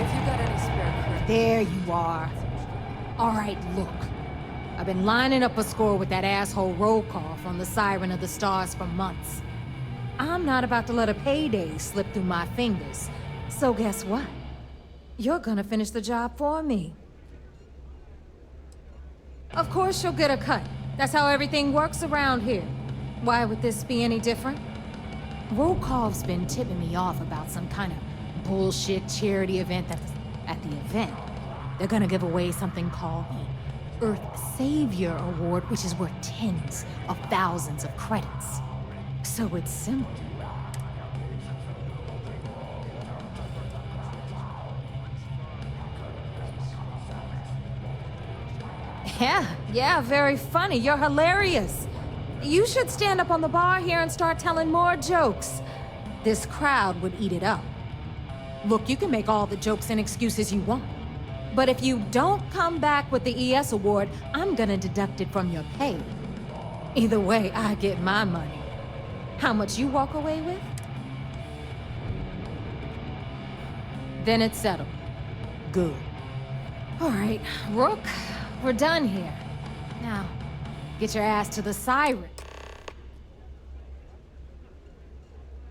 If you got any spare credit... There you are. All right, look. I've been lining up a score with that asshole roll call from the Siren of the Stars for months. I'm not about to let a payday slip through my fingers. So guess what? You're gonna finish the job for me. Of course you'll get a cut. That's how everything works around here. Why would this be any different? Rokov's been tipping me off about some kind of bullshit charity event that's at the event. They're gonna give away something called the Earth Savior Award, which is worth tens of thousands of credits. So it's simple. Yeah, very funny. You're hilarious. You should stand up on the bar here and start telling more jokes. This crowd would eat it up. Look, you can make all the jokes and excuses you want. But if you don't come back with the ES award, I'm gonna deduct it from your pay. Either way, I get my money. How much you walk away with? Then it's settled. Good. All right, Rook, we're done here. Now, get your ass to the Siren.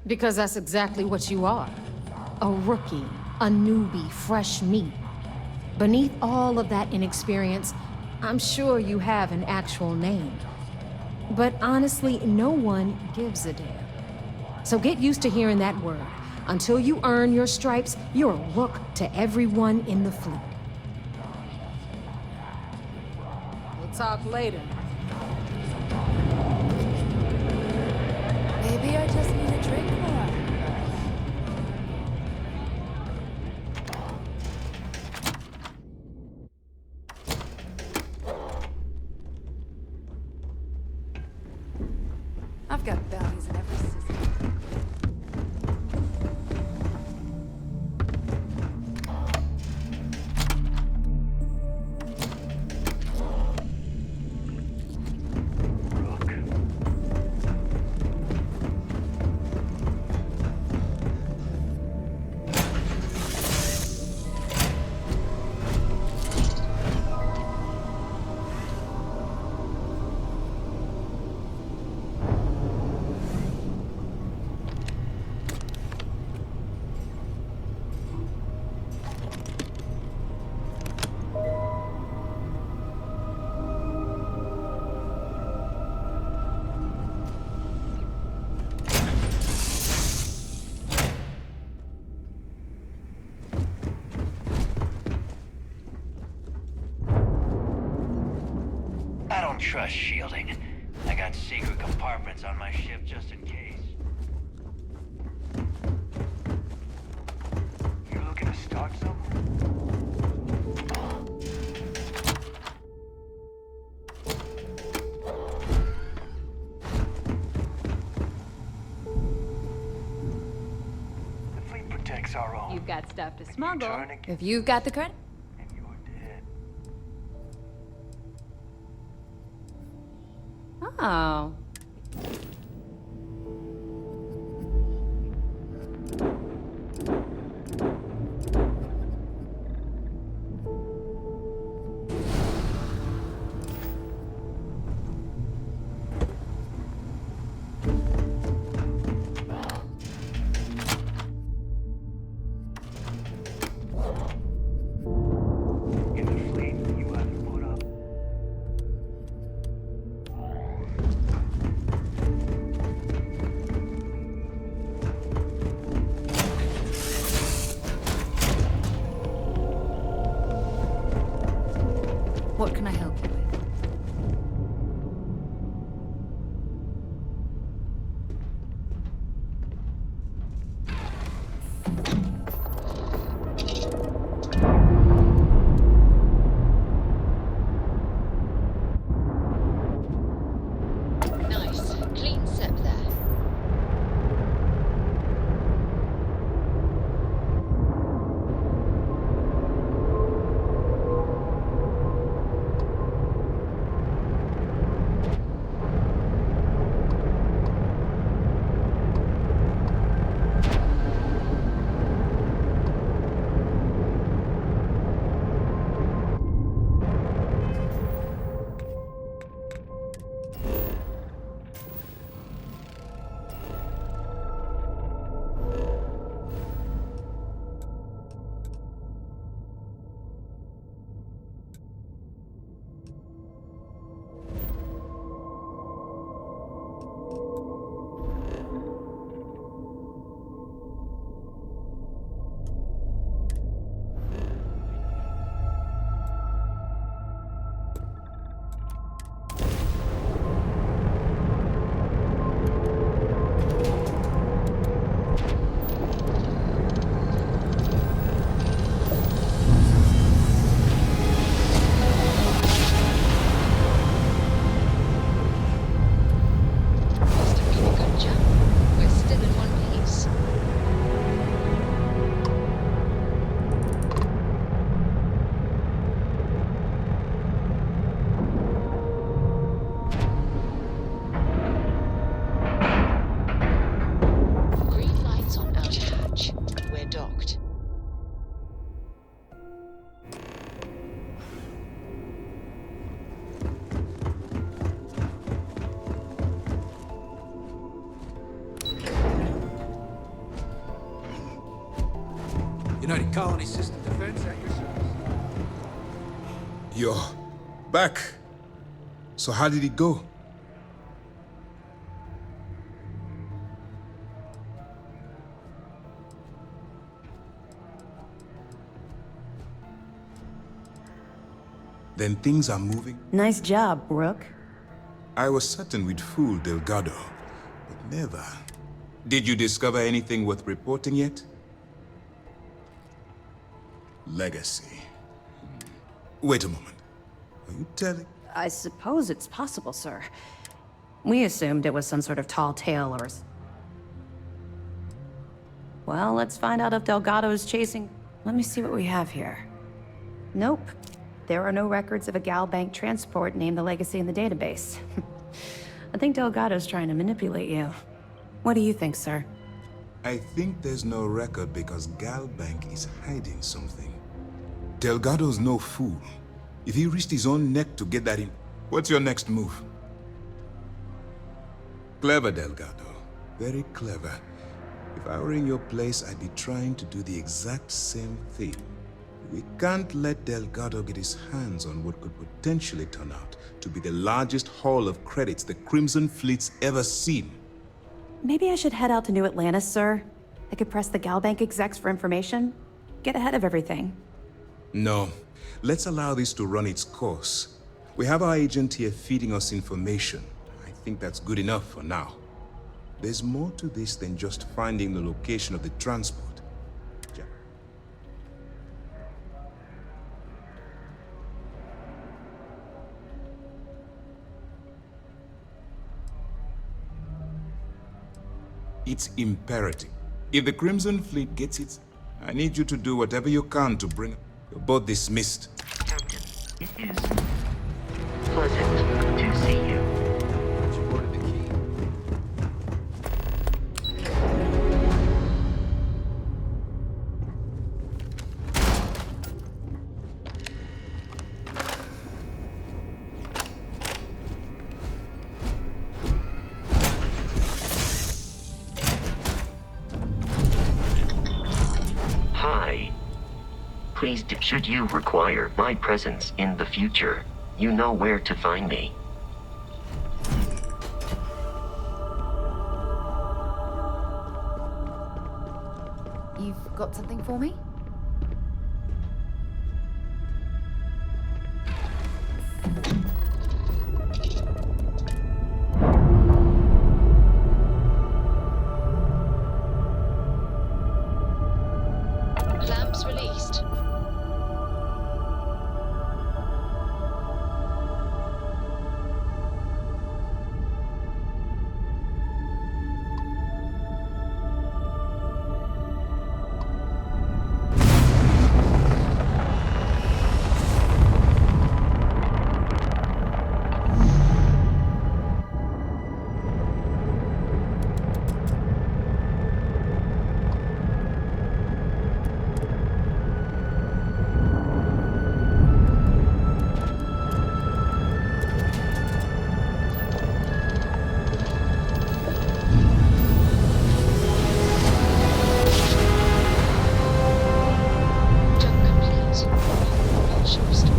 Because that's exactly what you are. A rookie, a newbie, fresh meat. Beneath all of that inexperience, I'm sure you have an actual name. But honestly, no one gives a damn. So get used to hearing that word. Until you earn your stripes, you're a rook to everyone in the fleet. We'll talk later. Maybe I just need a drink more. I've got bounties in every system. Trust shielding. I got secret compartments on my ship just in case. You looking to start something? The fleet protects our own. You've got stuff to smuggle. If you've got the credit. And you're dead. Oh. In the fleet, you have to put up. What can I help you with? Nice. Clean sep there. United Colony System Defense at your service. You're back. So how did it go? Then things are moving. Nice job, Rook. I was certain we'd fool Delgado, but never. Did you discover anything worth reporting yet? Legacy. Wait a moment. Are you telling? I suppose it's possible, sir. We assumed it was some sort of tall tale or... Well, let's find out if Delgado's chasing... Let me see what we have here. Nope. There are no records of a Gal Bank transport named the Legacy in the database. I think Delgado's trying to manipulate you. What do you think, sir? I think there's no record because Gal Bank is hiding something. Delgado's no fool. If he risked his own neck to get that in... What's your next move? Clever, Delgado. Very clever. If I were in your place, I'd be trying to do the exact same thing. We can't let Delgado get his hands on what could potentially turn out to be the largest haul of credits the Crimson Fleet's ever seen. Maybe I should head out to New Atlantis, sir. I could press the Gal Bank execs for information. Get ahead of everything. No. Let's allow this to run its course. We have our agent here feeding us information. I think that's good enough for now. There's more to this than just finding the location of the transport. It's imperative. If the Crimson Fleet gets it, I need you to do whatever you can to bring... You're both dismissed. Captain, it is pleasant to see you. You wanted the key. Hi. Please, should you require my presence in the future, you know where to find me. You've got something for me? Clamps released. Jump complete. Propulsion restored.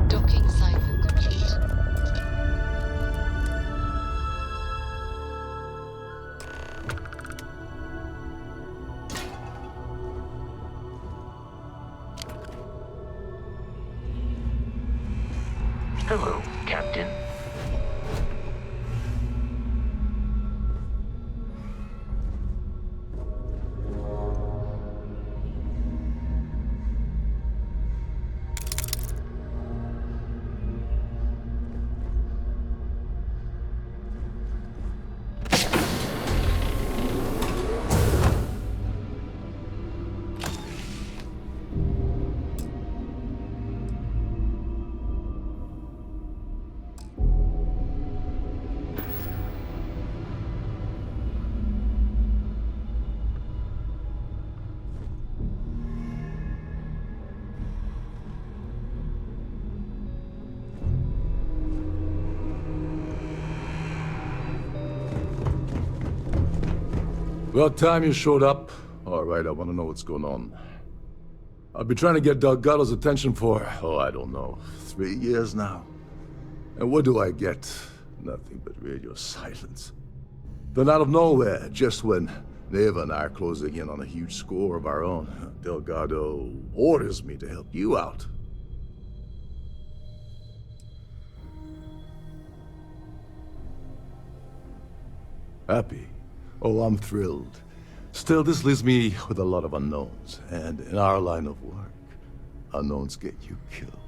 Docking cycle complete. Hello, Captain. About time you showed up. All right, I want to know what's going on. I've been trying to get Delgado's attention for, oh, I don't know, 3 years now. And what do I get? Nothing but radio silence. Then out of nowhere, just when Neva and I are closing in on a huge score of our own, Delgado orders me to help you out. Happy? Oh, I'm thrilled. Still, this leaves me with a lot of unknowns, and in our line of work, unknowns get you killed.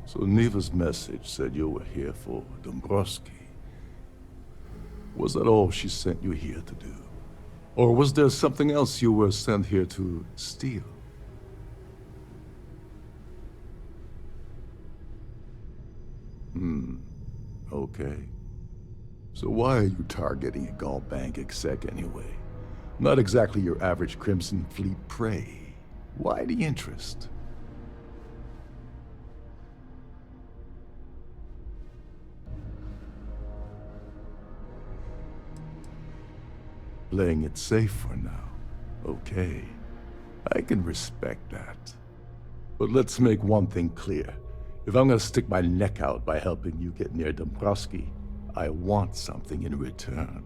So Neva's message said you were here for Dombrowski. Was that all she sent you here to do? Or was there something else you were sent here to steal? Okay. So why are you targeting a Gall Bank exec anyway? Not exactly your average Crimson Fleet prey. Why the interest? Playing it safe for now. Okay. I can respect that. But let's make one thing clear. If I'm gonna stick my neck out by helping you get near Dombrowski, I want something in return.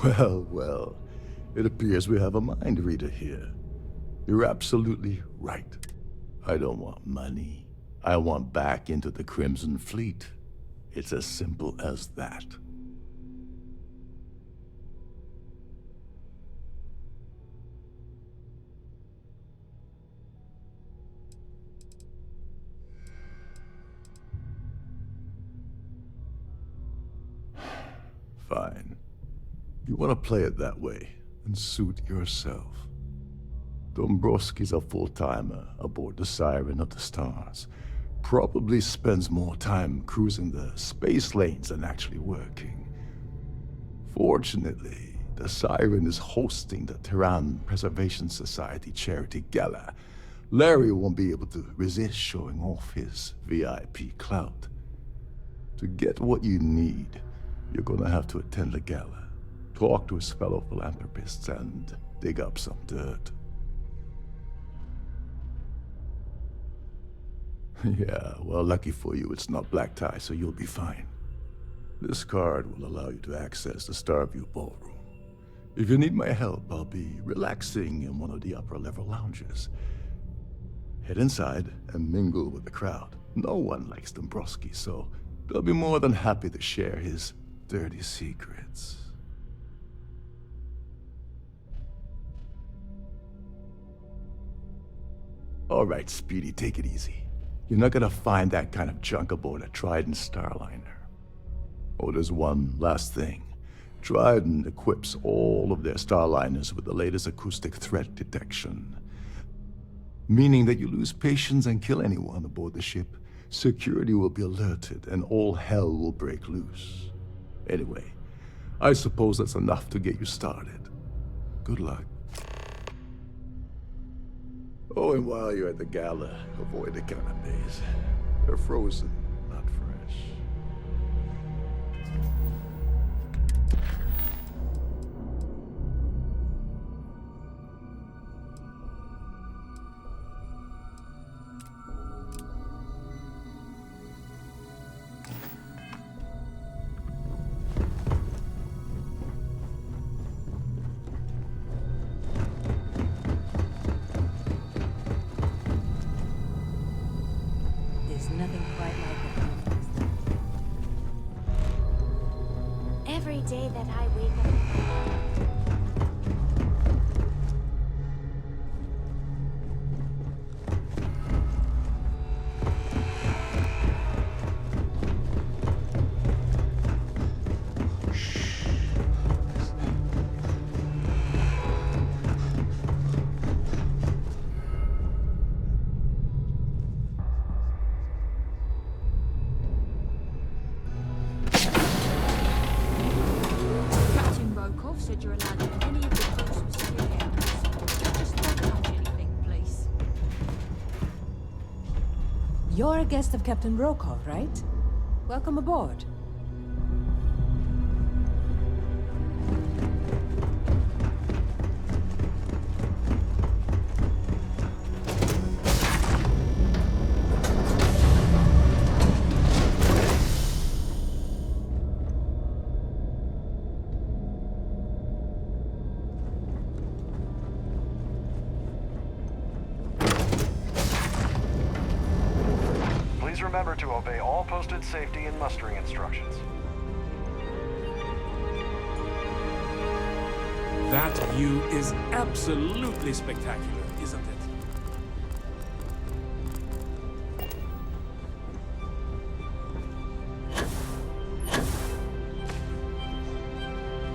Well, well. It appears we have a mind reader here. You're absolutely right. I don't want money. I want back into the Crimson Fleet. It's as simple as that. Fine. You want to play it that way, and suit yourself. Dombrowski's a full-timer aboard the Siren of the Stars. Probably spends more time cruising the space lanes than actually working. Fortunately, the Siren is hosting the Tehran Preservation Society charity gala. Larry won't be able to resist showing off his VIP clout. To get what you need, you're gonna have to attend the gala, talk to his fellow philanthropists, and dig up some dirt. Yeah, well, lucky for you, it's not black tie, so you'll be fine. This card will allow you to access the Starfield ballroom. If you need my help, I'll be relaxing in one of the upper-level lounges. Head inside and mingle with the crowd. No one likes Dombrowski, so they'll be more than happy to share his dirty secrets. All right, Speedy, take it easy. You're not gonna find that kind of junk aboard a Trident Starliner. Oh, there's one last thing. Trident equips all of their Starliners with the latest acoustic threat detection. Meaning that you lose patience and kill anyone aboard the ship, security will be alerted and all hell will break loose. Anyway, I suppose that's enough to get you started. Good luck. Oh, and while you're at the gala, avoid the canapes. They're frozen, not fresh. Nothing quite like it. Every day that I wake up. Said you're allowed in any of the close secure areas. Just don't touch anything, please. You're a guest of Captain Rokov, right? Welcome aboard. Please remember to obey all posted safety and mustering instructions. That view is absolutely spectacular, isn't it?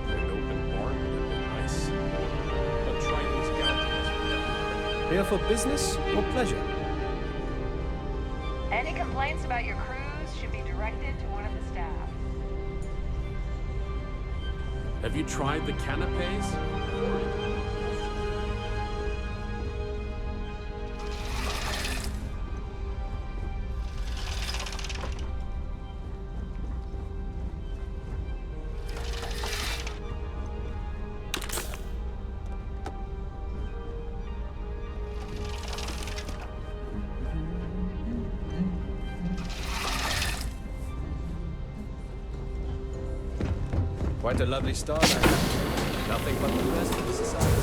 An open bar would have been nice. But Triton's gouging us for that. Here for business or pleasure? Any complaints about your cruise should be directed to one of the staff. Have you tried the canapes? Quite a lovely starlight. Nothing but the best of the society.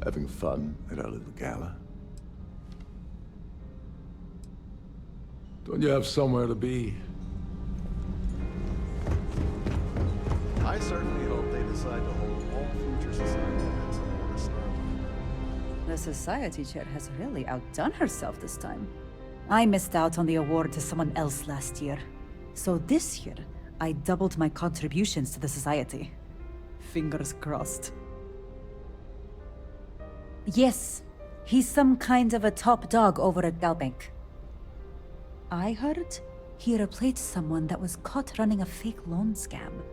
Having fun at our little gala? Don't you have somewhere to be? I certainly hope they decide to hold all future society events on Order Starlight. The society chair has really outdone herself this time. I missed out on the award to someone else last year. So this year, I doubled my contributions to the society. Fingers crossed. Yes, he's some kind of a top dog over at Galbank. I heard he replaced someone that was caught running a fake loan scam.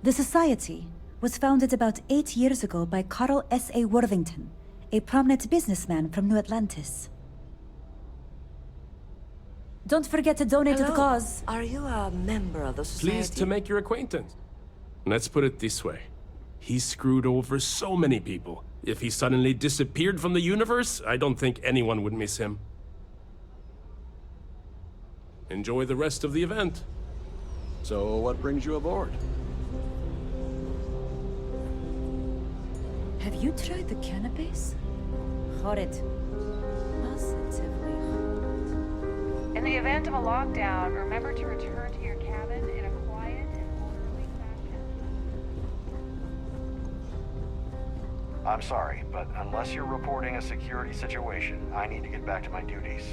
The Society was founded about 8 years ago by Carl S.A. Worthington, a prominent businessman from New Atlantis. Don't forget to donate to the cause. Are you a member of the society? Pleased to make your acquaintance. Let's put it this way. He screwed over so many people. If he suddenly disappeared from the universe, I don't think anyone would miss him. Enjoy the rest of the event. So, what brings you aboard? Have you tried the canapes? Horrid. Positively horrid. In the event of a lockdown, remember to return to your cabin in a quiet and orderly fashion. I'm sorry, but unless you're reporting a security situation, I need to get back to my duties.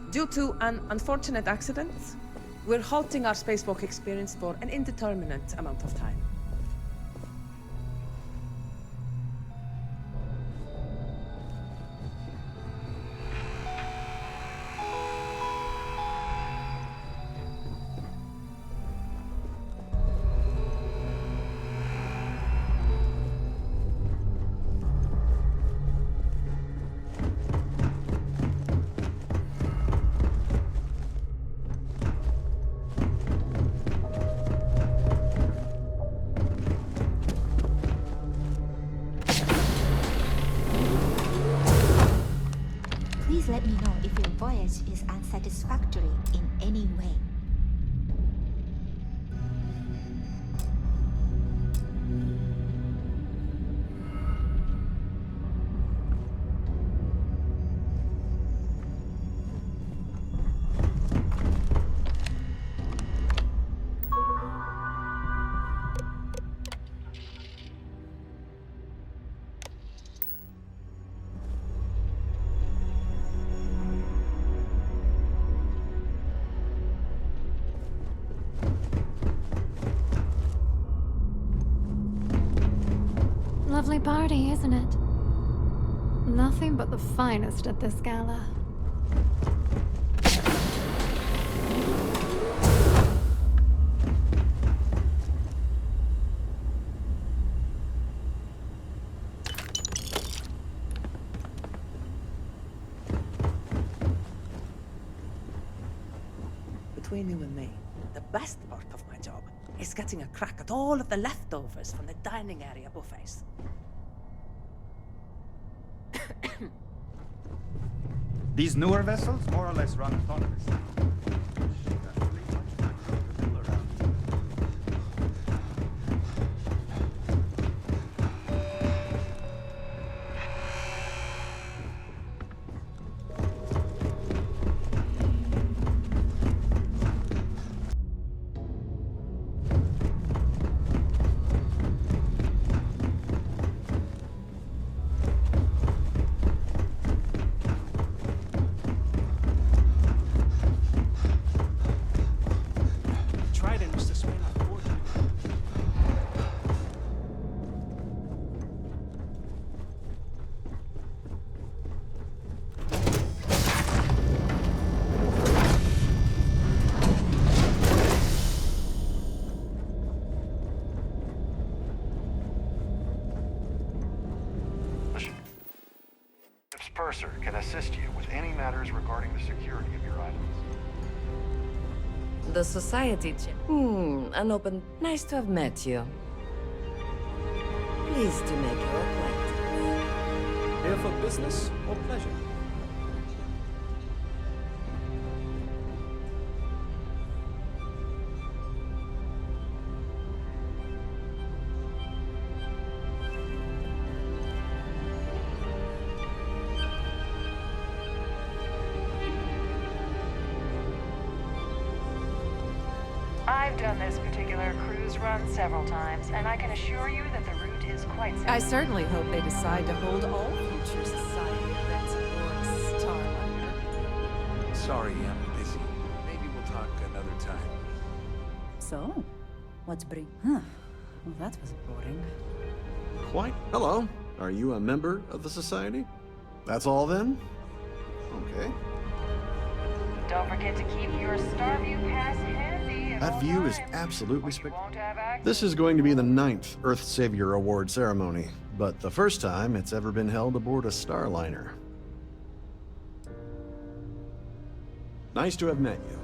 Due to an unfortunate accident, we're halting our spacewalk experience for an indeterminate amount of time. Please let me know if your voyage is unsatisfactory in any way. Lovely party, isn't it? Nothing but the finest at this gala. Between you and me, the best part of my job is getting a crack at all of the leftovers from the dining area buffets. These newer vessels more or less run autonomously. Purser can assist you with any matters regarding the security of your items. The Society. Unopened. Nice to have met you. Pleased to make your acquaintance. Here for business or pleasure? I've done this particular cruise run several times, and I can assure you that the route is quite simple. I certainly hope they decide to hold all future society events aboard Starliner. Sorry, I'm busy. Maybe we'll talk another time. So, what's bring? Huh. Well, that was boring. Quite. Hello. Are you a member of the Society? That's all then? Okay. Don't forget to keep your Starview pass handy. That view is absolutely spectacular. This is going to be the 9th Earth Savior Award ceremony, but the first time it's ever been held aboard a Starliner. Nice to have met you.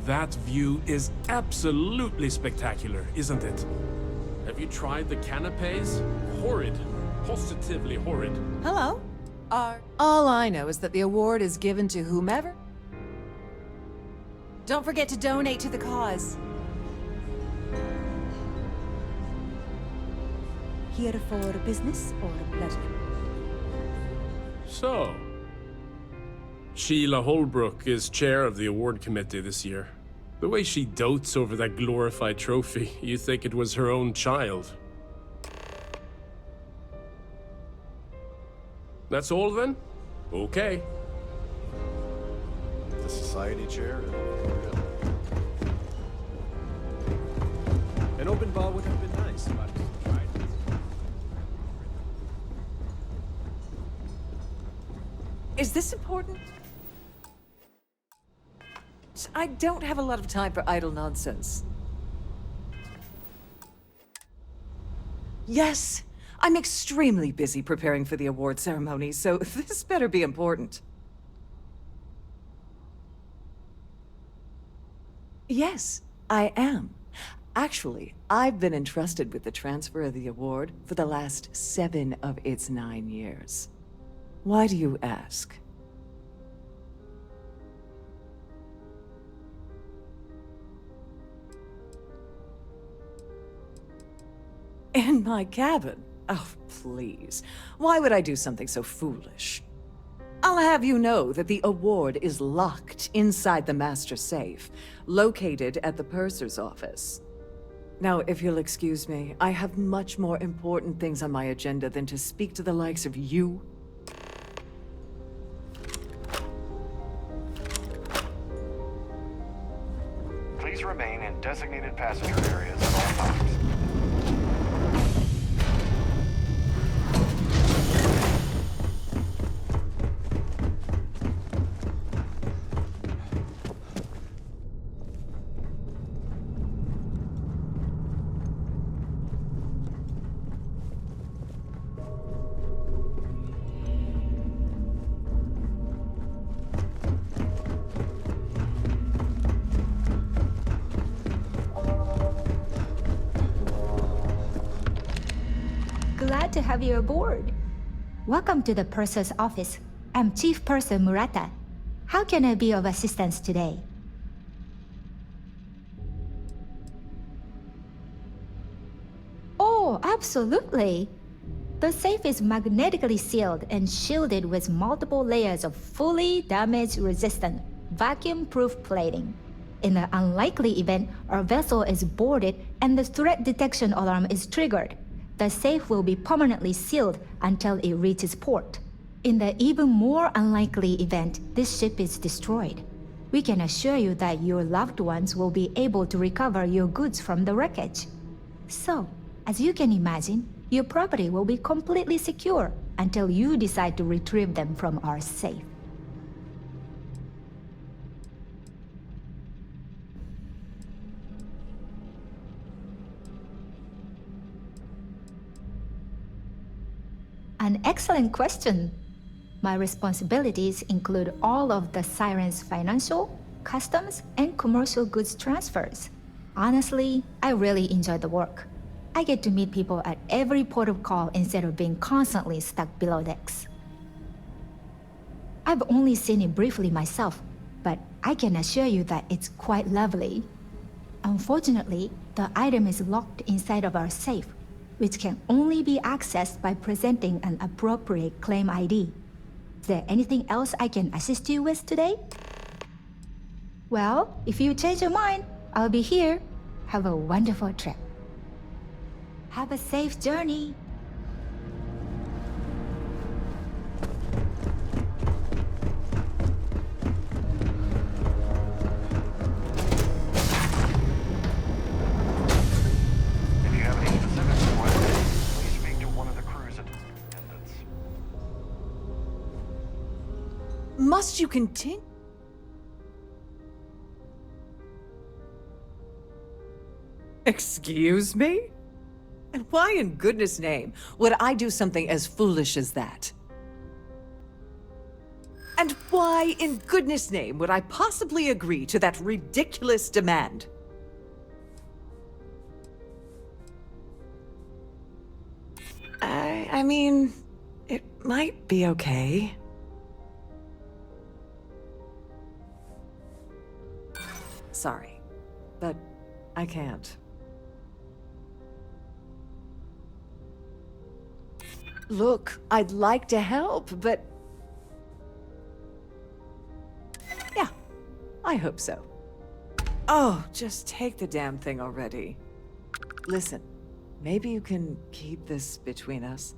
That view is absolutely spectacular, isn't it? Have you tried the canapes? Horrid. Positively horrid. Hello. All I know is that the award is given to whomever. Don't forget to donate to the cause. Here for business or pleasure? So, Sheila Holbrook is chair of the award committee this year. The way she dotes over that glorified trophy, you think it was her own child. That's all then? Okay. society chair. An open ball would have been nice, but Is this important? I don't have a lot of time for idle nonsense. Yes, I'm extremely busy preparing for the award ceremony, so this better be important. Yes, I am. Actually, I've been entrusted with the transfer of the award for the last 7 of its 9 years. Why do you ask? In my cabin? Oh, please. Why would I do something so foolish? I'll have you know that the award is locked inside the master safe, located at the purser's office. Now, if you'll excuse me, I have much more important things on my agenda than to speak to the likes of you. Please remain in designated passenger areas at all times. Glad to have you aboard. Welcome to the purser's office. I'm Chief Purser Murata. How can I be of assistance today? Oh, absolutely. The safe is magnetically sealed and shielded with multiple layers of fully damage-resistant, vacuum-proof plating. In the unlikely event our vessel is boarded and the threat detection alarm is triggered, the safe will be permanently sealed until it reaches port. In the even more unlikely event this ship is destroyed, we can assure you that your loved ones will be able to recover your goods from the wreckage. So, as you can imagine, your property will be completely secure until you decide to retrieve them from our safe. An excellent question. My responsibilities include all of the Siren's financial, customs, and commercial goods transfers. Honestly, I really enjoy the work. I get to meet people at every port of call instead of being constantly stuck below decks. I've only seen it briefly myself, but I can assure you that it's quite lovely. Unfortunately, the item is locked inside of our safe, which can only be accessed by presenting an appropriate claim ID. Is there anything else I can assist you with today? Well, if you change your mind, I'll be here. Have a wonderful trip. Have a safe journey. If you have any specific questions, please speak to one of the cruise attendants. Must you continue? Excuse me? And why in goodness name would I do something as foolish as that? And why in goodness name would I possibly agree to that ridiculous demand? I mean, it might be okay. Sorry, but I can't. Look, I'd like to help, but... yeah, I hope so. Oh, just take the damn thing already. Listen, maybe you can keep this between us.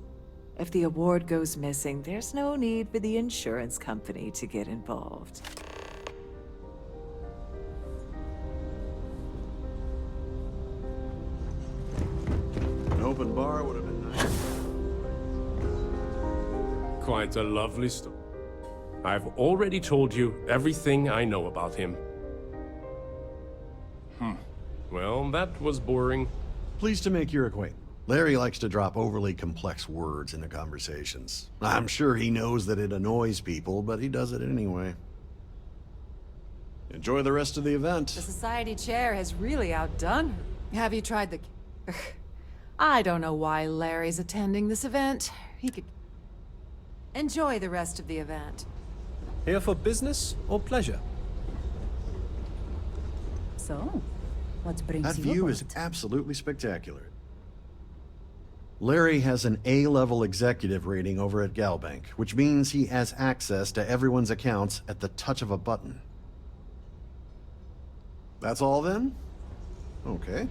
If the award goes missing, there's no need for the insurance company to get involved. open bar would have been nice. Quite a lovely story. I've already told you everything I know about him. Well, that was boring. Pleased to make your acquaintance. Larry likes to drop overly complex words into conversations. I'm sure he knows that it annoys people, but he does it anyway. Enjoy the rest of the event. The society chair has really outdone her. Have you tried the... I don't know why Larry's attending this event. He could... Enjoy the rest of the event. Here for business or pleasure? So, what brings That you view aboard? is absolutely spectacular. Larry has an A-level executive rating over at Galbank, which means he has access to everyone's accounts at the touch of a button. That's all then? Okay.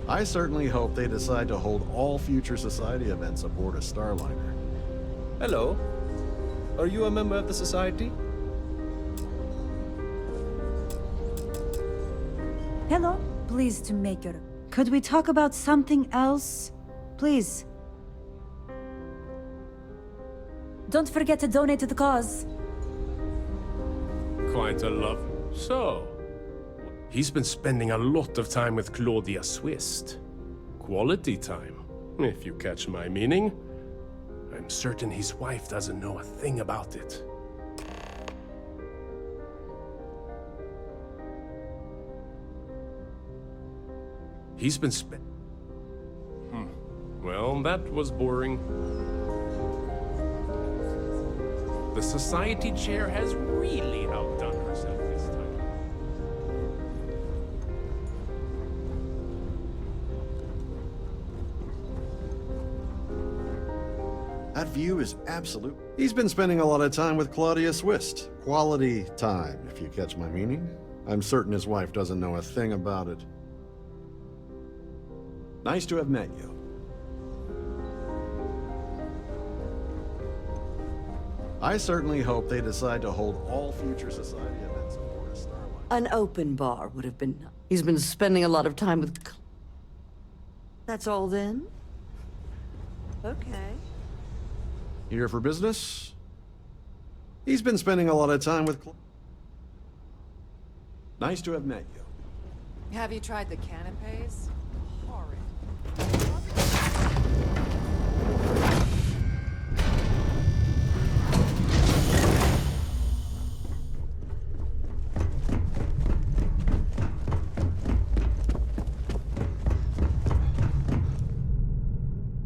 I certainly hope they decide to hold all future society events aboard a Starliner. Hello. Are you a member of the society? Hello. Pleased to make your... Could we talk about something else? Please. Don't forget to donate to the cause. Quite a love. So, he's been spending a lot of time with Claudia Swist. Quality time, if you catch my meaning. I'm certain his wife doesn't know a thing about it. He's been Well, that was boring. The society chair has really outdone herself this time. That view is absolute. He's been spending a lot of time with Claudia Swist. Quality time, if you catch my meaning. I'm certain his wife doesn't know a thing about it. Nice to have met you. I certainly hope they decide to hold all future society events aboard a Starliner. An open bar would have been... He's been spending a lot of time with... That's all then? Okay. Here for business? He's been spending a lot of time with... Nice to have met you. Have you tried the canapes? Horrid.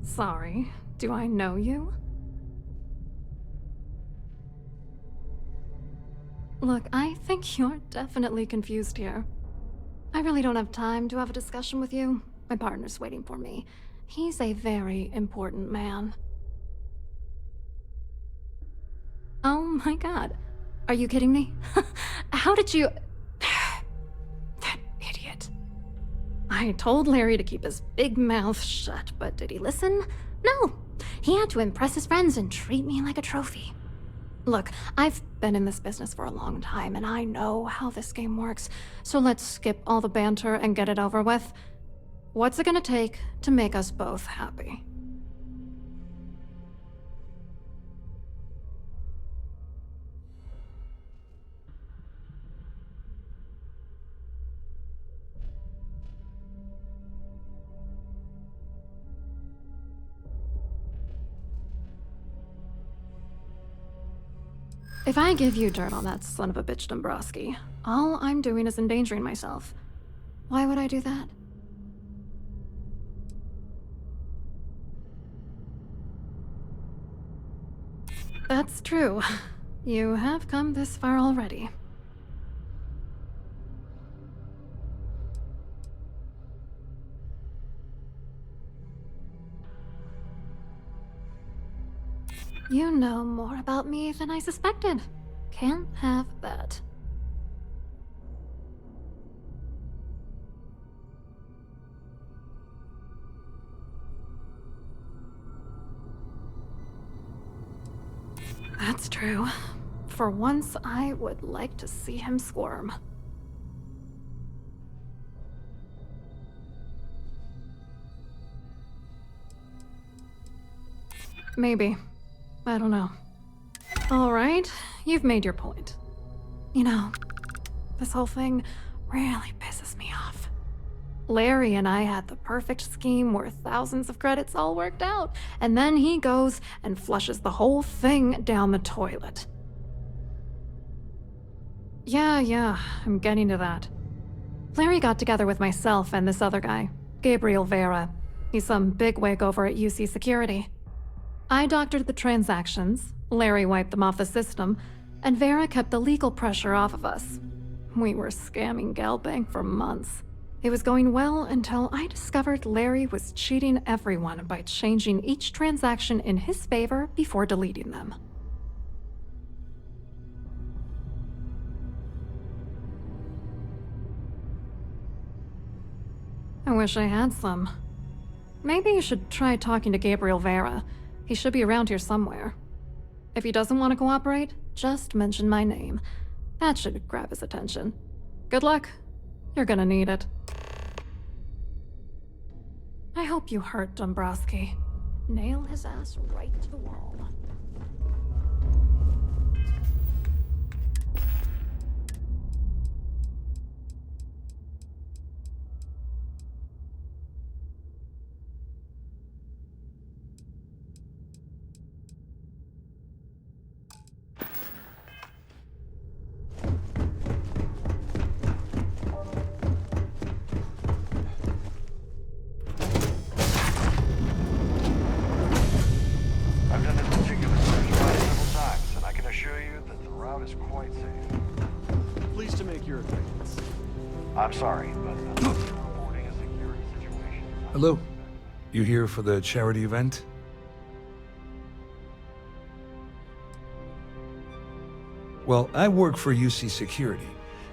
Sorry, do I know you? Look, I think you're definitely confused here. I really don't have time to have a discussion with you. My partner's waiting for me. He's a very important man. Oh my god. Are you kidding me? How did you... That idiot. I told Larry to keep his big mouth shut, but did he listen? No. He had to impress his friends and treat me like a trophy. Look, I've been in this business for a long time, and I know how this game works, so let's skip all the banter and get it over with. What's it gonna take to make us both happy? If I give you dirt on that son of a bitch Dombrowski, all I'm doing is endangering myself. Why would I do that? That's true. You have come this far already. You know more about me than I suspected. Can't have that. That's true. For once, I would like to see him squirm. Maybe. I don't know. Alright, you've made your point. You know, this whole thing really pisses me off. Larry and I had the perfect scheme worth thousands of credits all worked out, and then he goes and flushes the whole thing down the toilet. Yeah, I'm getting to that. Larry got together with myself and this other guy, Gabriel Vera. He's some bigwig over at UC Security. I doctored the transactions, Larry wiped them off the system, and Vera kept the legal pressure off of us. We were scamming Galbank for months. It was going well until I discovered Larry was cheating everyone by changing each transaction in his favor before deleting them. I wish I had some. Maybe you should try talking to Gabriel Vera. He should be around here somewhere. If he doesn't want to cooperate, just mention my name. That should grab his attention. Good luck. You're gonna need it. I hope you hurt Dombrowski. Nail his ass right to the wall. I've done this particular cruise ride several times, and I can assure you that the route is quite safe. Pleased to make your acquaintance. I'm sorry, but unless you're reporting a security situation. Hello. You here for the charity event? Well, I work for UC Security,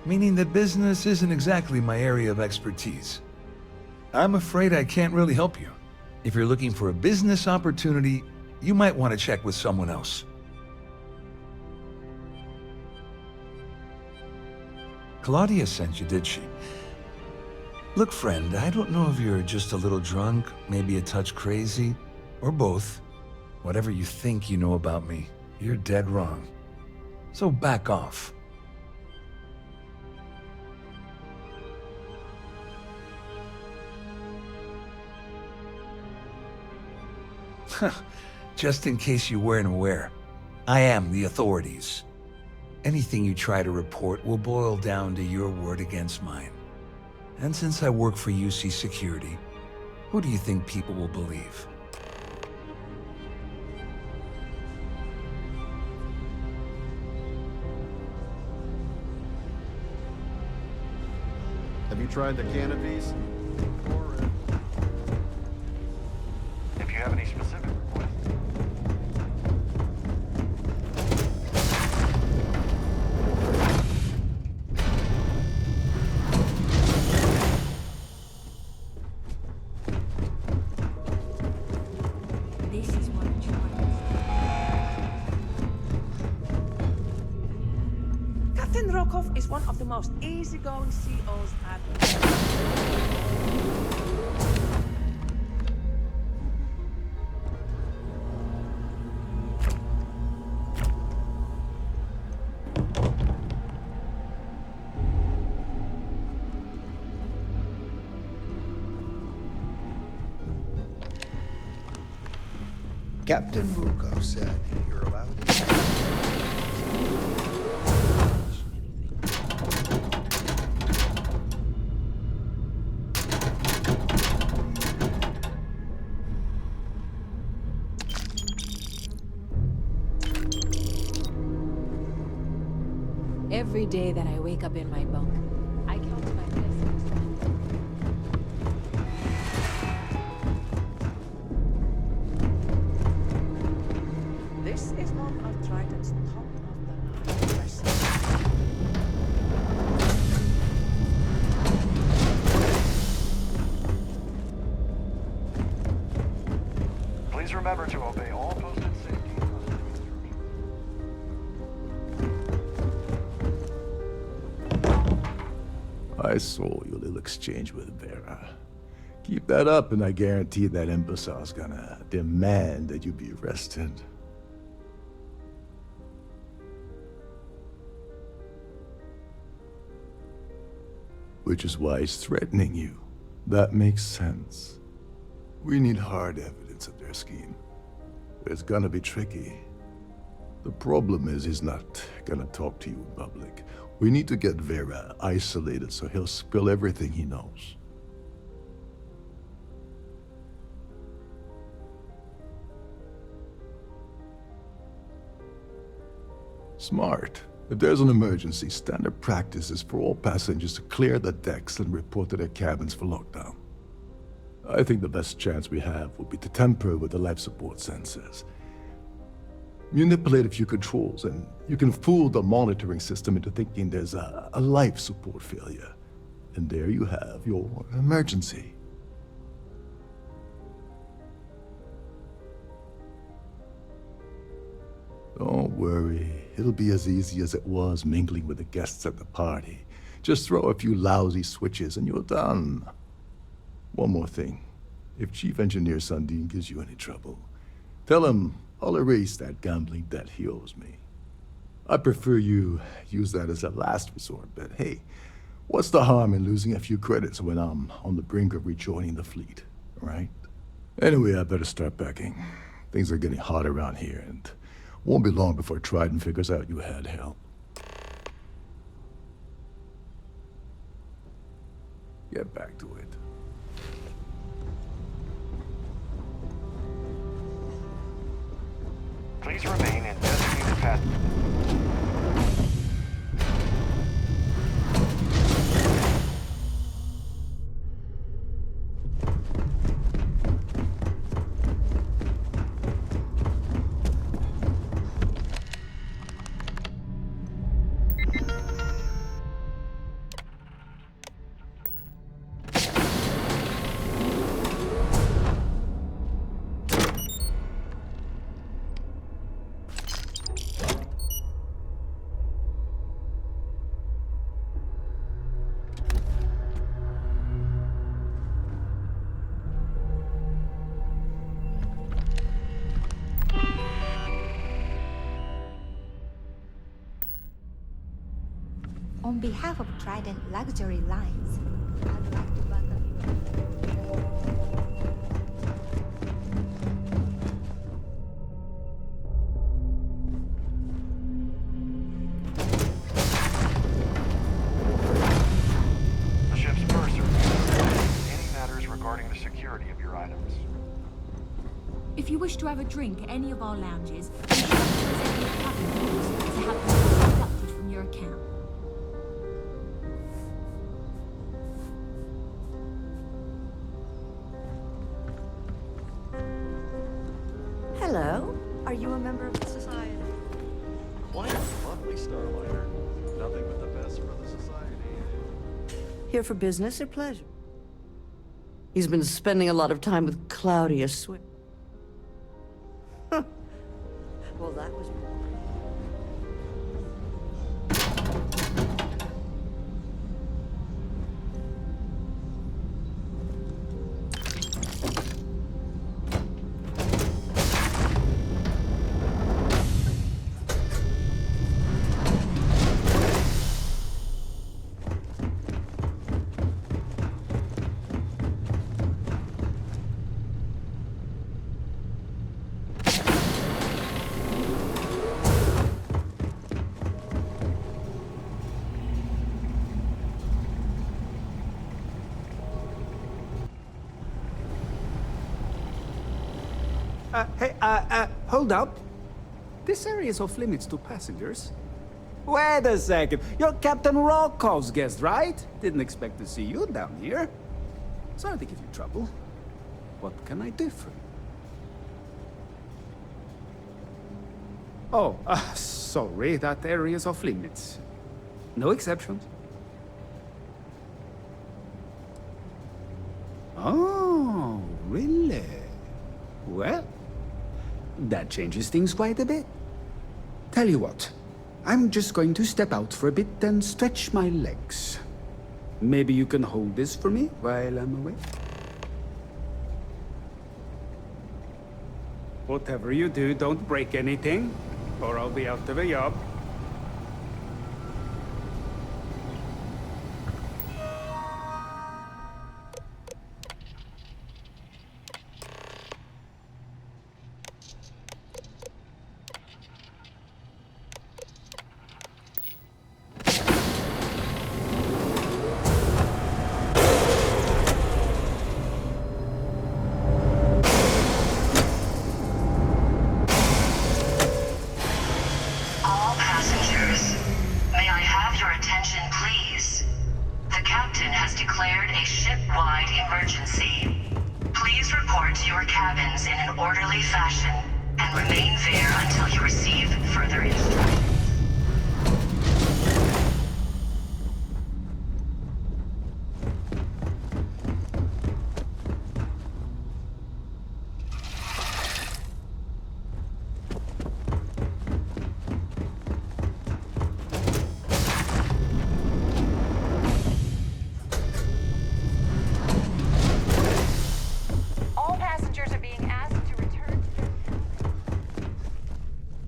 meaning that business isn't exactly my area of expertise. I'm afraid I can't really help you. If you're looking for a business opportunity, you might want to check with someone else. Claudia sent you, did she? Look, friend, I don't know if you're just a little drunk, maybe a touch crazy, or both. Whatever you think you know about me, you're dead wrong. So back off. Just in case you weren't aware, I am the authorities. Anything you try to report will boil down to your word against mine. And since I work for UC Security, who do you think people will believe? Have you tried the canopies? If you have any specific requests. This is what I'm trying. Captain Rokov is one of the most easygoing COs I've Captain Rukov said you're allowed to. Every day that I wake up in my bunk, I count my blessings. This is one of Triton's top of the line vessels. Please remember to obey all posted safety and custom instructions. I saw your little exchange with Vera. Keep that up, and I guarantee that imbecile's gonna demand that you be arrested. Which is why he's threatening you. That makes sense. We need hard evidence of their scheme. It's gonna be tricky. The problem is he's not gonna talk to you in public. We need to get Vera isolated so he'll spill everything he knows. Smart. If there's an emergency, standard practice is for all passengers to clear the decks and report to their cabins for lockdown. I think the best chance we have would be to tamper with the life support sensors. Manipulate a few controls, and you can fool the monitoring system into thinking there's a life support failure. And there you have your emergency. Don't worry, it'll be as easy as it was mingling with the guests at the party. Just throw a few lousy switches and you're done. One more thing. If Chief Engineer Sundin gives you any trouble, tell him I'll erase that gambling debt he owes me. I prefer you use that as a last resort, but hey, what's the harm in losing a few credits when I'm on the brink of rejoining the fleet, right? Anyway, I better start packing. Things are getting hot around here, and won't be long before Trident figures out you had help. Get back to it. Please remain in designated path. On behalf of Trident Luxury Lines, I'd like to welcome The ship's purser. Any matters regarding the security of your items. If you wish to have a drink at any of our lounges, be sure to present your cabin rules to have them deducted from your account. Hello. Are you a member of the society? Quite a lovely Starliner. Nothing but the best for the society. Here for business or pleasure? He's been spending a lot of time with Claudia Swift. Well, that was... Hold up. This area is off limits to passengers. Wait a second. You're Captain Rocco's guest, right? Didn't expect to see you down here. Sorry to give you trouble. What can I do for you? Oh, sorry. That area is off limits. No exceptions. Oh, really? Well, that changes things quite a bit. Tell you what, I'm just going to step out for a bit and stretch my legs. Maybe you can hold this for me while I'm away? Whatever you do, don't break anything, or I'll be out of a job. All passengers, may I have your attention, please? The captain has declared a ship-wide emergency. Please report to your cabins in an orderly fashion and remain there until you receive further instructions. All passengers are being asked to return to their...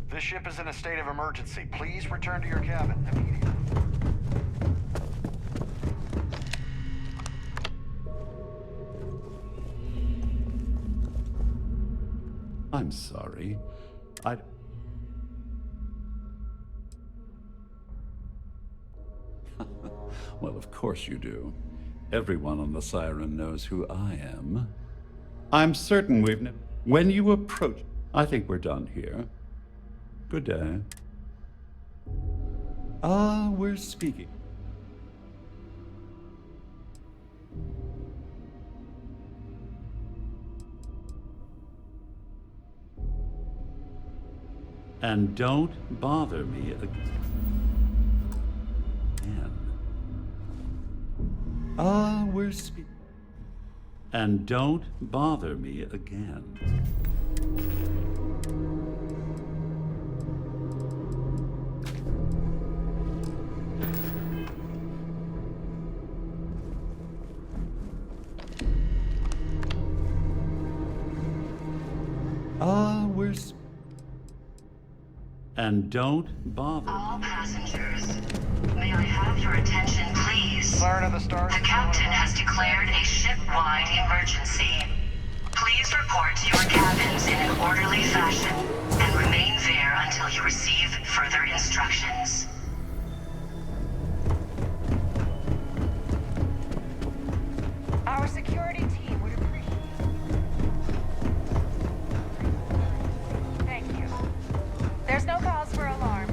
This ship is in a state of emergency. Please return to your cabin immediately. I'm sorry. Well, of course you do. Everyone on the Siren knows who I am. I'm certain we've when you approach... I think we're done here. Good day. We're speaking. And don't bother me again. We're speaking. And don't bother me again. And don't bother. All passengers, may I have your attention, please? Siren of the Stars. The captain has declared a ship-wide emergency. Please report to your cabins in an orderly fashion and remain there until you receive further instructions. Our security team would appreciate... Thank you. There's no cause for alarm.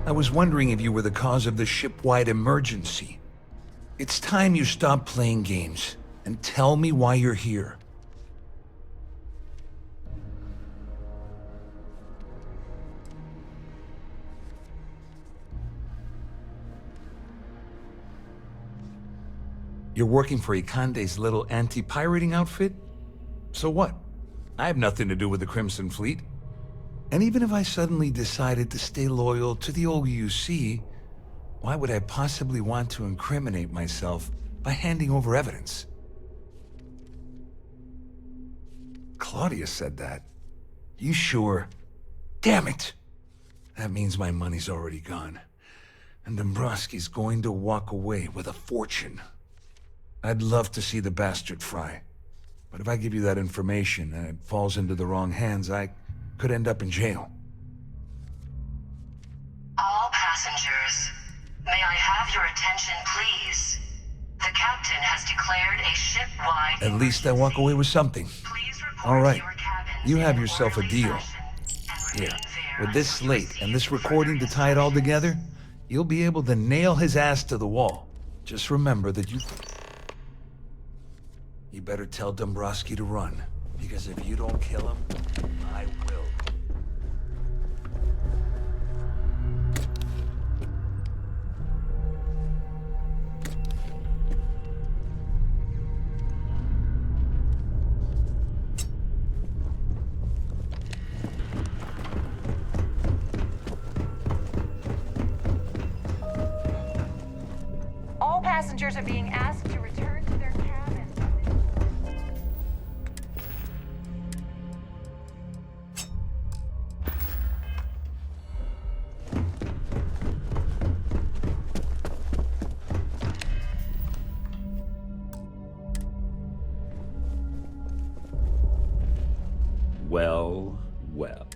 I was wondering if you were the cause of the ship-wide emergency. It's time you stop playing games and tell me why you're here. You're working for Ikande's little anti-pirating outfit? So what? I have nothing to do with the Crimson Fleet. And even if I suddenly decided to stay loyal to the OUC, why would I possibly want to incriminate myself by handing over evidence? Claudia said that. You sure? Damn it! That means my money's already gone. And Dombrowski's going to walk away with a fortune. I'd love to see the bastard fry. But if I give you that information and it falls into the wrong hands, I could end up in jail. All passengers, may I have your attention, please? The captain has declared a ship-wide... At least I walk away with something. All right, you have yourself a deal. Here, with this slate and this recording to tie it all together, you'll be able to nail his ass to the wall. Just remember that you better tell Dombrowski to run, because if you don't kill him, I will. passengers are being asked to return to their cabins. Well, well.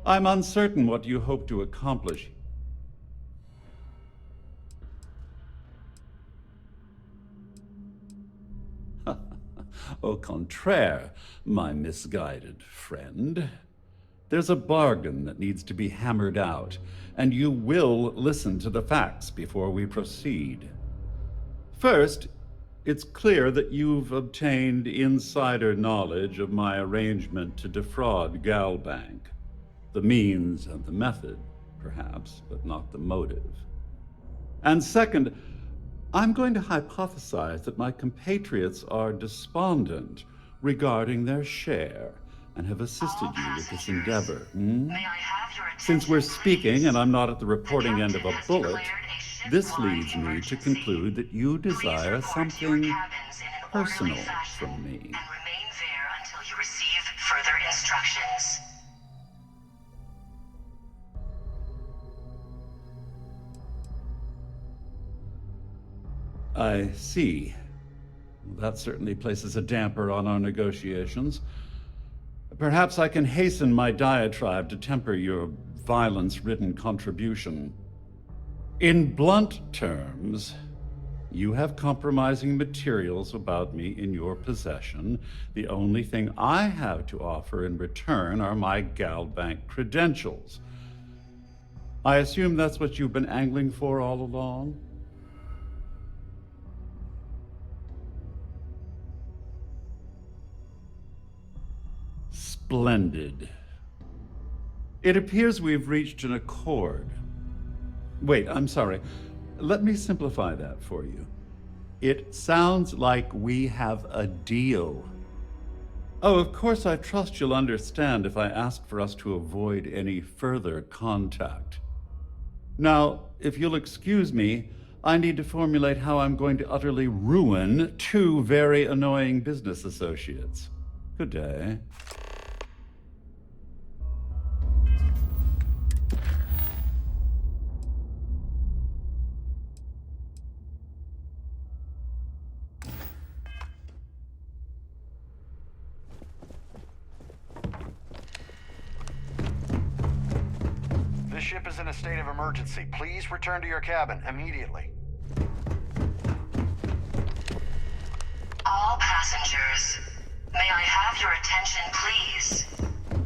I'm uncertain what you hope to accomplish. Au contraire, my misguided friend. There's a bargain that needs to be hammered out, and you will listen to the facts before we proceed. First, it's clear that you've obtained insider knowledge of my arrangement to defraud Galbank. The means and the method, perhaps, but not the motive. And second, I'm going to hypothesize that my compatriots are despondent regarding their share and have assisted you with this endeavor. Since we're speaking and I'm not at the reporting end of a bullet, this leads me to conclude that you desire something personal from me. And remain there until you receive further instructions. I see. That certainly places a damper on our negotiations. Perhaps I can hasten my diatribe to temper your violence-ridden contribution. In blunt terms, you have compromising materials about me in your possession. The only thing I have to offer in return are my Galbank credentials. I assume that's what you've been angling for all along? Splendid. It appears we've reached an accord. Wait, I'm sorry. Let me simplify that for you. It sounds like we have a deal. Oh, of course, I trust you'll understand if I ask for us to avoid any further contact. Now, if you'll excuse me, I need to formulate how I'm going to utterly ruin two very annoying business associates. Good day. This ship is in a state of emergency. Please return to your cabin immediately. All passengers, may I have your attention, please?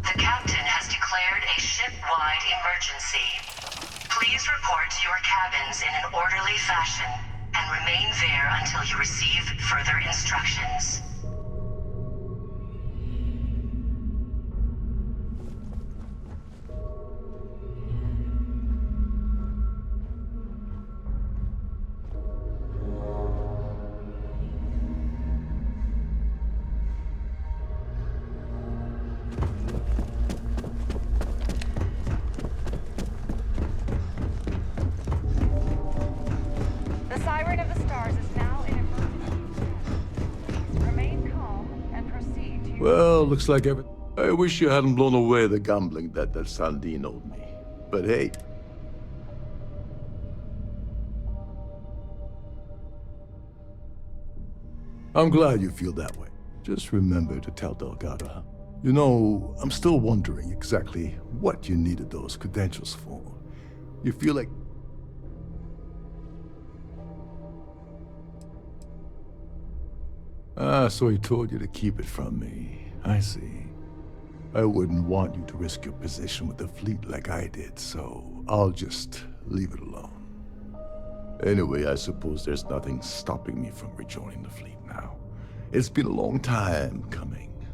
The captain has declared a ship-wide emergency. Please report to your cabins in an orderly fashion and remain there until you receive further instructions. The Siren of the Stars is now in emergency. Remain calm and proceed to your... Well, looks like I wish you hadn't blown away the gambling debt that Sandine owed me. But hey. I'm glad you feel that way. Just remember to tell Delgado, huh? You know, I'm still wondering exactly what you needed those credentials for. You feel like... Ah, so he told you to keep it from me. I see. I wouldn't want you to risk your position with the fleet like I did, so I'll just leave it alone. Anyway, I suppose there's nothing stopping me from rejoining the fleet now. It's been a long time coming.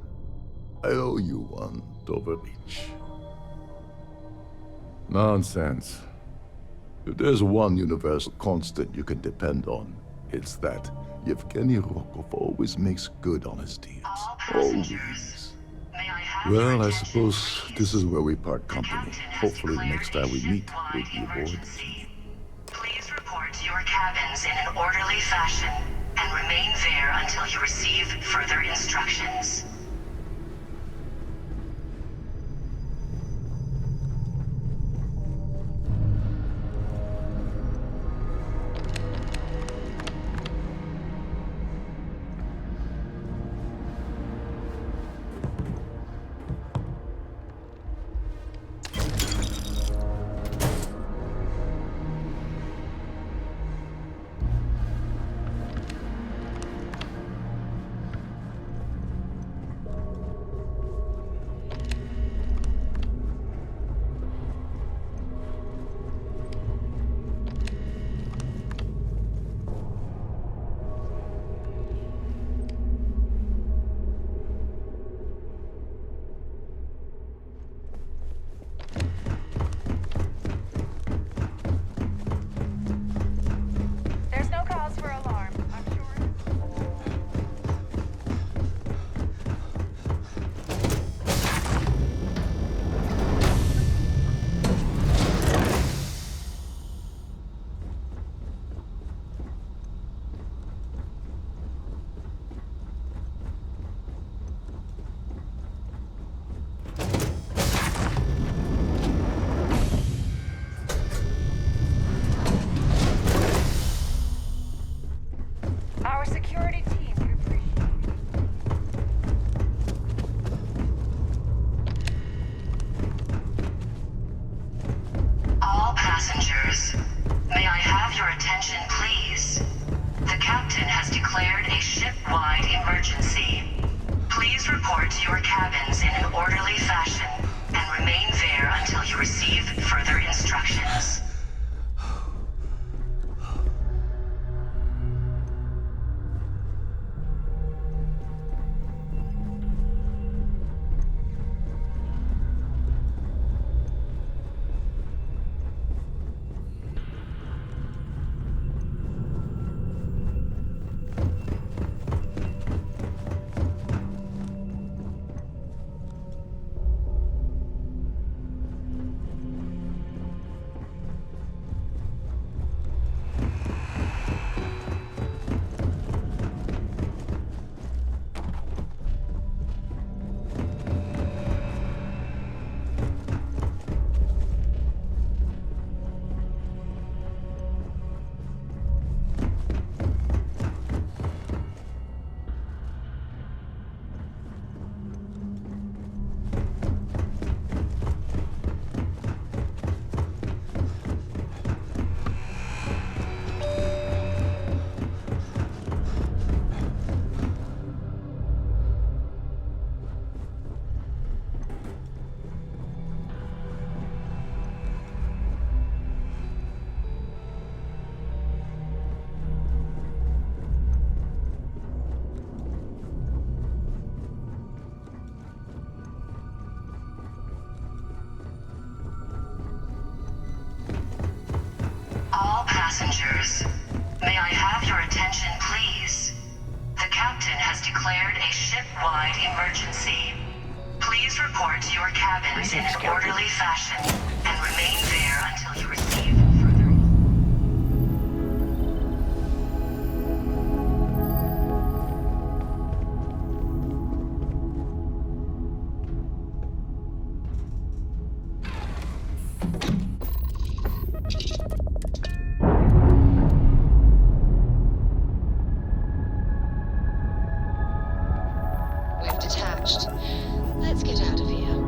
I owe you one, Dover Beach. Nonsense. If there's one universal constant you can depend on, it's that Yevgeny Rokov always makes good on his deals. Always. Well, I suppose this is where we part company. Hopefully the next time we meet will be aboard. Please report to your cabin. cabins in an orderly fashion and remain there until you receive further instructions. There's no cause for alarm, I'm sure. Our security team would appreciate it. All passengers, may I have your attention, please? The captain has declared a ship-wide emergency. Please report to your cabins in an orderly fashion and remain there until you receive further instructions. All passengers, may I have your attention, please? The captain has declared a ship-wide emergency. Please report to your cabins in an orderly fashion and remain there until you receive further. We've detached. Let's get out of here.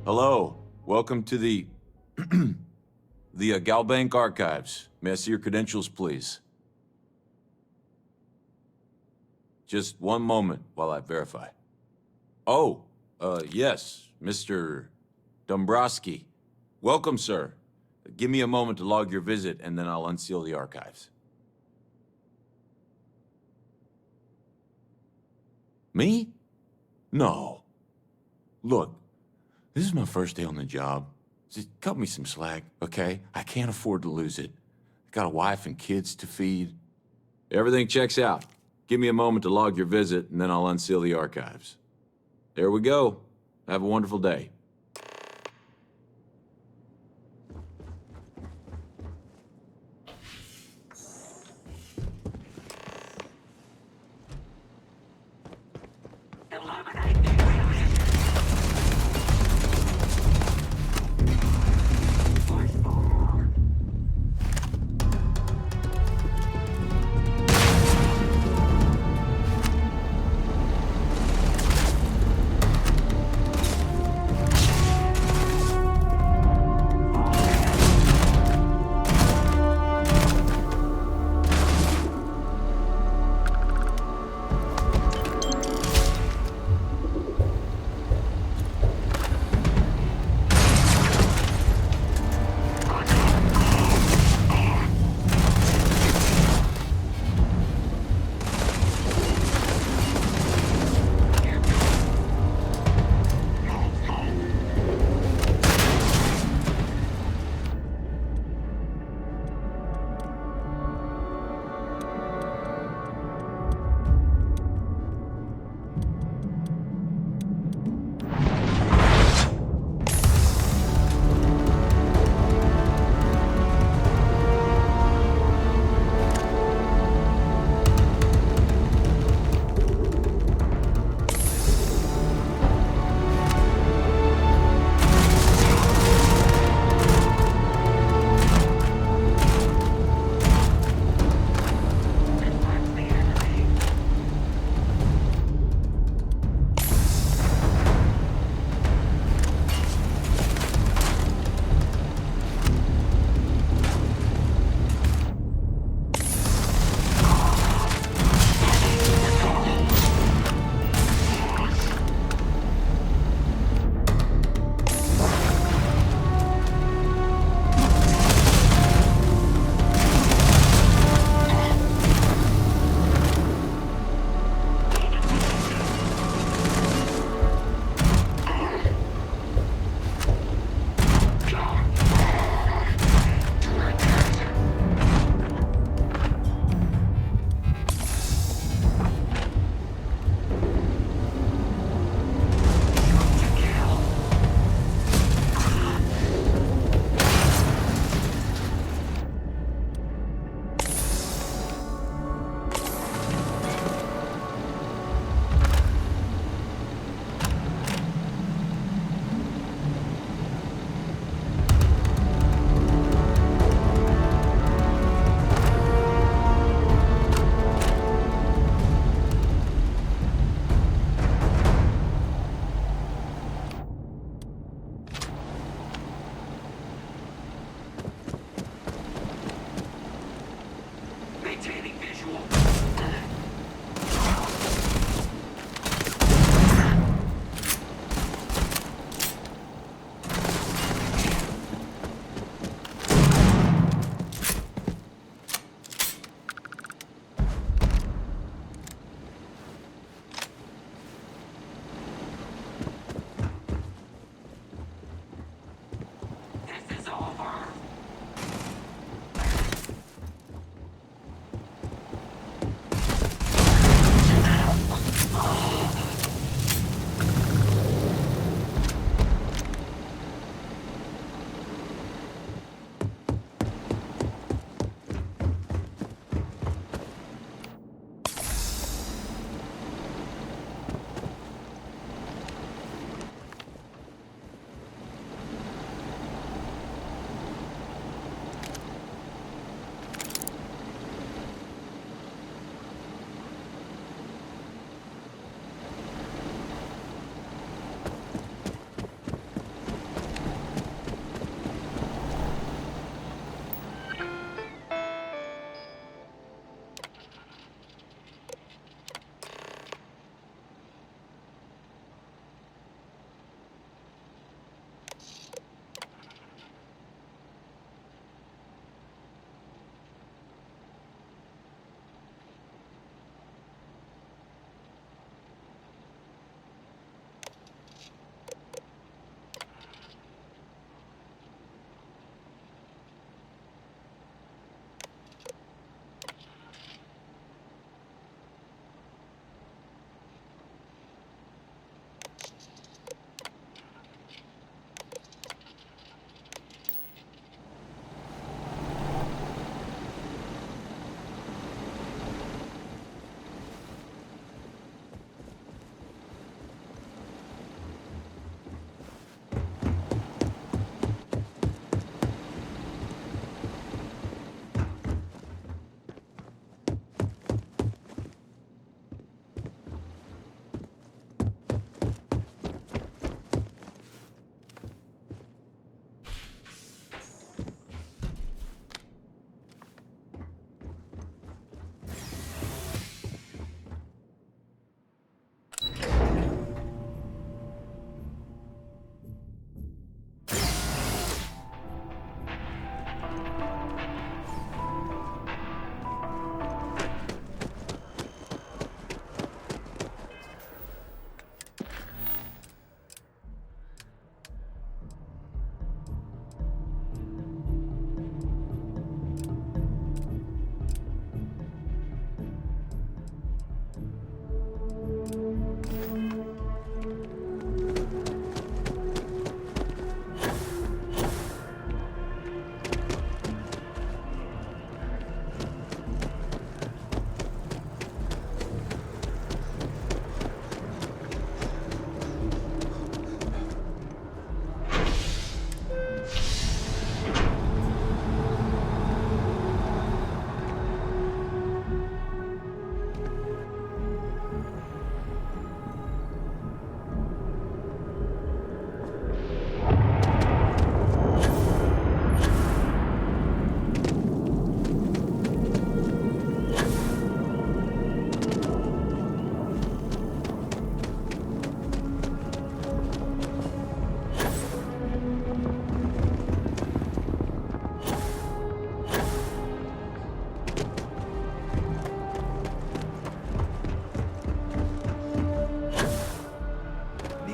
Hello. Welcome to the... the Galbank Archives. May I see your credentials, please? Just one moment while I verify. Oh, yes, Mr. Dombrowski. Welcome, sir. Give me a moment to log your visit, and then I'll unseal the archives. Me? No. Look, this is my first day on the job. Just cut me some slack, okay? I can't afford to lose it. I got a wife and kids to feed. Everything checks out. Give me a moment to log your visit, and then I'll unseal the archives. There we go. Have a wonderful day.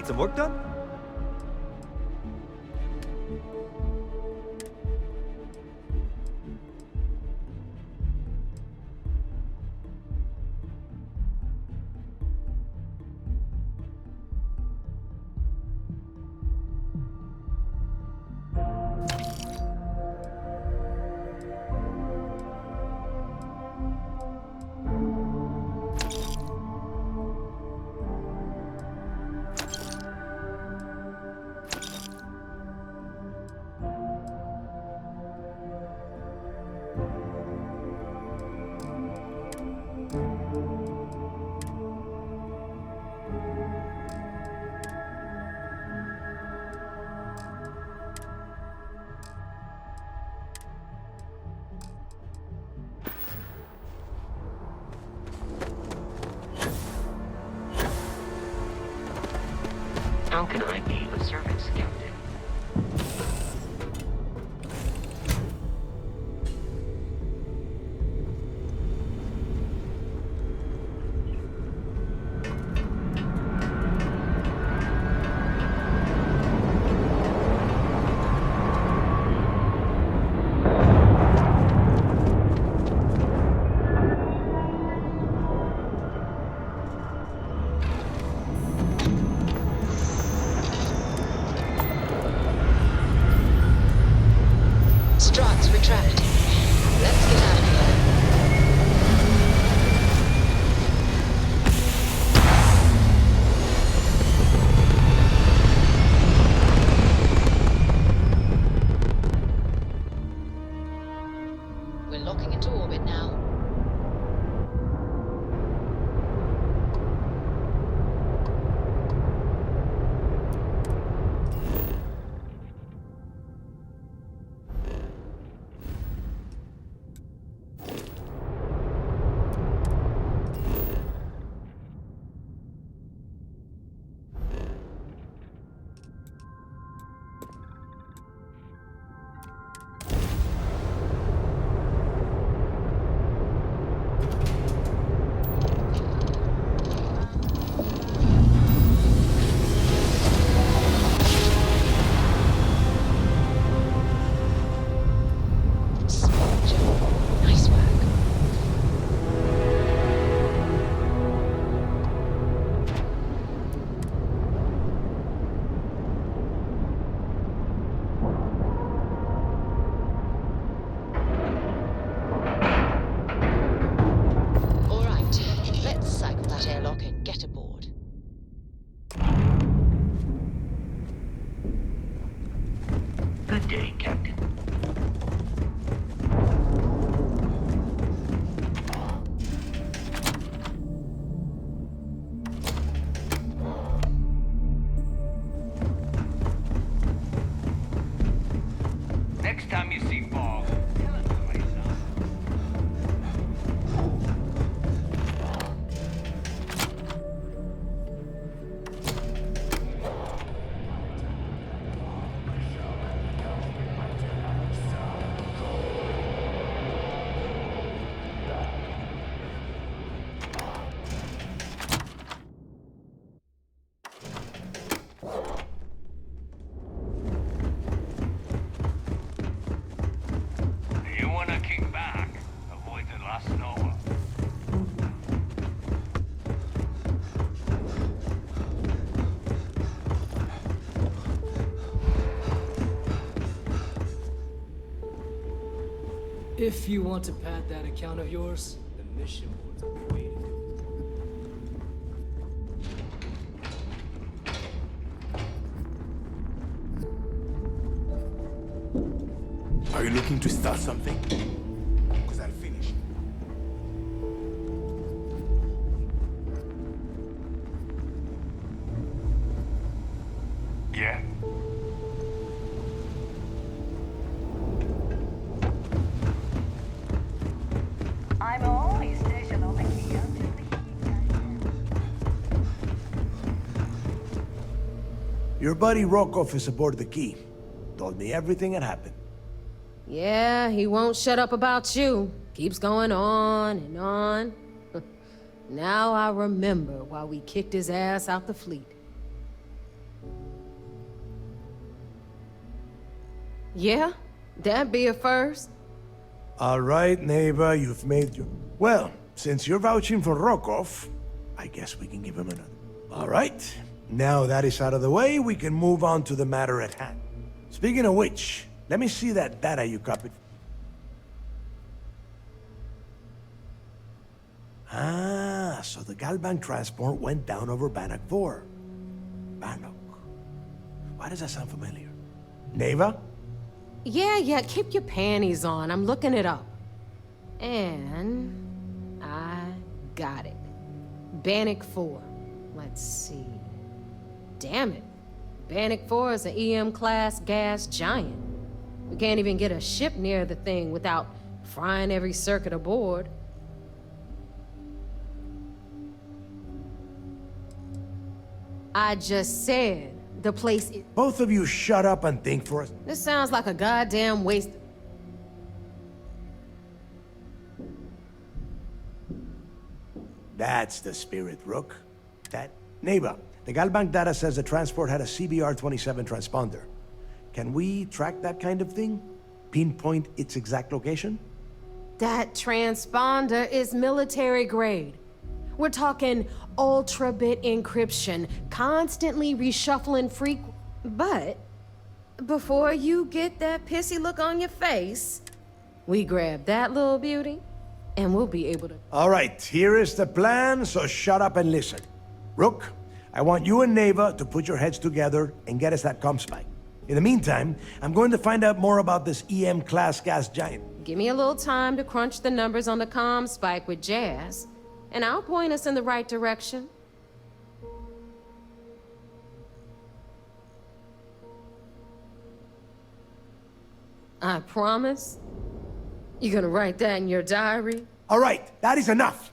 some work done? How can I be of service, Captain? Struts retracting. Let's get out of here. We're locking into orbit now. Nice work. All right, let's cycle that airlock and get aboard. Good day, Captain. Next time you see fog, tell it to me, son. You wanna kick back? Avoid the last Nova. If you want to pad that account of yours, the mission board's on the way to do it. Are you looking to start something? Because I'll finish. Yeah? I'm only stationed on the key until the heat dies down. Your buddy Rokov is aboard the Key. Told me everything that happened. Yeah, he won't shut up about you. Keeps going on and on. Now I remember why we kicked his ass out the fleet. Yeah, that'd be a first. All right, neighbor, you've made your... Well, since you're vouching for Rokov, I guess we can give him another. All right, now that is out of the way, we can move on to the matter at hand. Speaking of which, let me see that data you copied. Ah, so the Galbank transport went down over Bannock 4. Bannock. Why does that sound familiar? Neva? Yeah, keep your panties on. I'm looking it up. And I got it. Bannock 4. Let's see. Damn it. Bannock 4 is an EM-class gas giant. We can't even get a ship near the thing without frying every circuit aboard. I just said the place is... Both of you shut up and think for us. This sounds like a goddamn waste. That's the spirit, Rook. That... Neighbor, the Galbank data says the transport had a CBR-27 transponder. Can we track that kind of thing? Pinpoint its exact location? That transponder is military grade. We're talking ultra-bit encryption, constantly reshuffling But before you get that pissy look on your face, we grab that little beauty, and we'll be able to... All right, here is the plan, so shut up and listen. Rook, I want you and Neva to put your heads together and get us that comm spike. In the meantime, I'm going to find out more about this EM-class gas giant. Give me a little time to crunch the numbers on the comm spike with Jazz, and I'll point us in the right direction. I promise. You're gonna write that in your diary? All right, that is enough.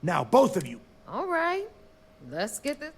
Now, both of you. All right, let's get this...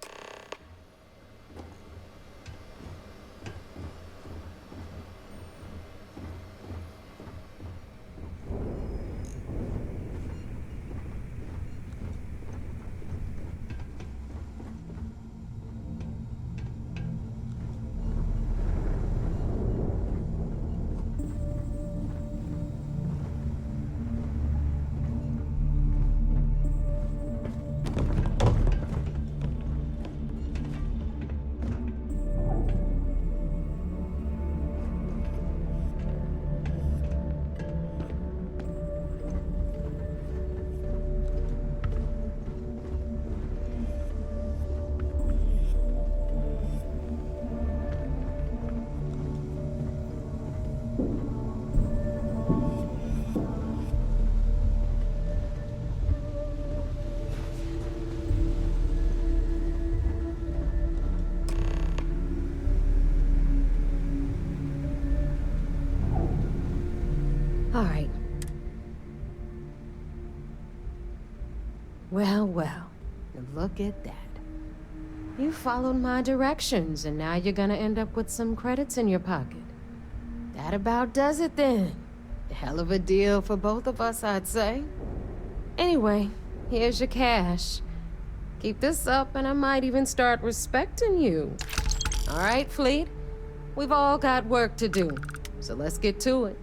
All right. Well, look at that. You followed my directions, and now you're gonna end up with some credits in your pocket. That about does it then. Hell of a deal for both of us, I'd say. Anyway, here's your cash. Keep this up, and I might even start respecting you. All right, Fleet? We've all got work to do, so let's get to it.